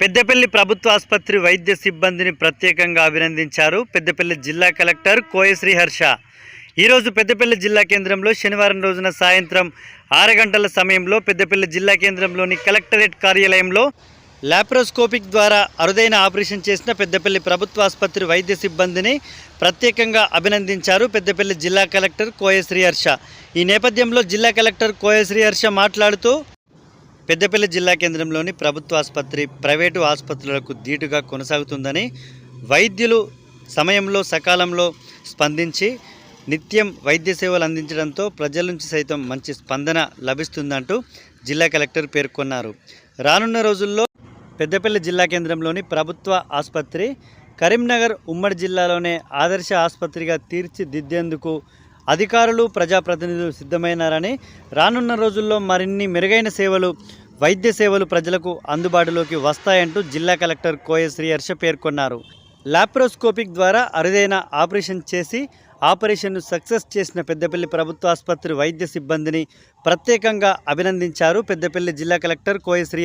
పెద్దపల్లి ప్రభుత్వ ఆసుపత్రి వైద్య సిబ్బందిని ప్రత్యేకంగా అభినందించారు పెద్దపల్లి జిల్లా కలెక్టర్ కోయశ్రీ హర్ష. ఈరోజు పెద్దపల్లి జిల్లా కేంద్రంలో శనివారం రోజున సాయంత్రం 6 గంటల సమయంలో పెద్దపల్లి జిల్లా కేంద్రంలోని కలెక్టరేట్ కార్యాలయంలో లాప్రోస్కోపిక్ ద్వారా అరుదైన ఆపరేషన్ చేసిన పెద్దపల్లి ప్రభుత్వ ఆసుపత్రి వైద్య సిబ్బందిని ప్రత్యేకంగా అభినందించారు పెద్దపల్లి జిల్లా కలెక్టర్ కోయశ్రీ హర్ష. ఈ నేపథ్యంలో జిల్లా కలెక్టర్ కోయశ్రీ హర్ష మాట్లాడుతూ పెద్దపల్లి జిల్లా కేంద్రంలోని ప్రభుత్వ ఆసుపత్రి ప్రైవేటు ఆసుపత్రులకు ధీటుగా కొనసాగుతుందని, వైద్యులు సమయంలో సకాలంలో స్పందించి నిత్యం వైద్య సేవలు అందించడంతో ప్రజల నుంచి సైతం మంచి స్పందన లభిస్తుందంటూ జిల్లా కలెక్టర్ పేర్కొన్నారు. రానున్న రోజుల్లో పెద్దపల్లి జిల్లా కేంద్రంలోని ప్రభుత్వ ఆసుపత్రి కరీంనగర్ ఉమ్మడి జిల్లాలోనే ఆదర్శ ఆసుపత్రిగా తీర్చిదిద్దేందుకు అధికారులు ప్రజాప్రతినిధులు సిద్ధమైనారని, రానున్న రోజుల్లో మరిన్ని మెరుగైన సేవలు వైద్య సేవలు ప్రజలకు అందుబాటులోకి వస్తాయంటూ జిల్లా కలెక్టర్ కోయశ్రీ హర్ష పేర్కొన్నారు. లాప్రోస్కోపిక్ ద్వారా అరుదైన ఆపరేషన్ చేసి ఆపరేషన్ను సక్సెస్ చేసిన పెద్దపల్లి ప్రభుత్వ ఆసుపత్రి వైద్య సిబ్బందిని ప్రత్యేకంగా అభినందించారు పెద్దపల్లి జిల్లా కలెక్టర్ కోయశ్రీ.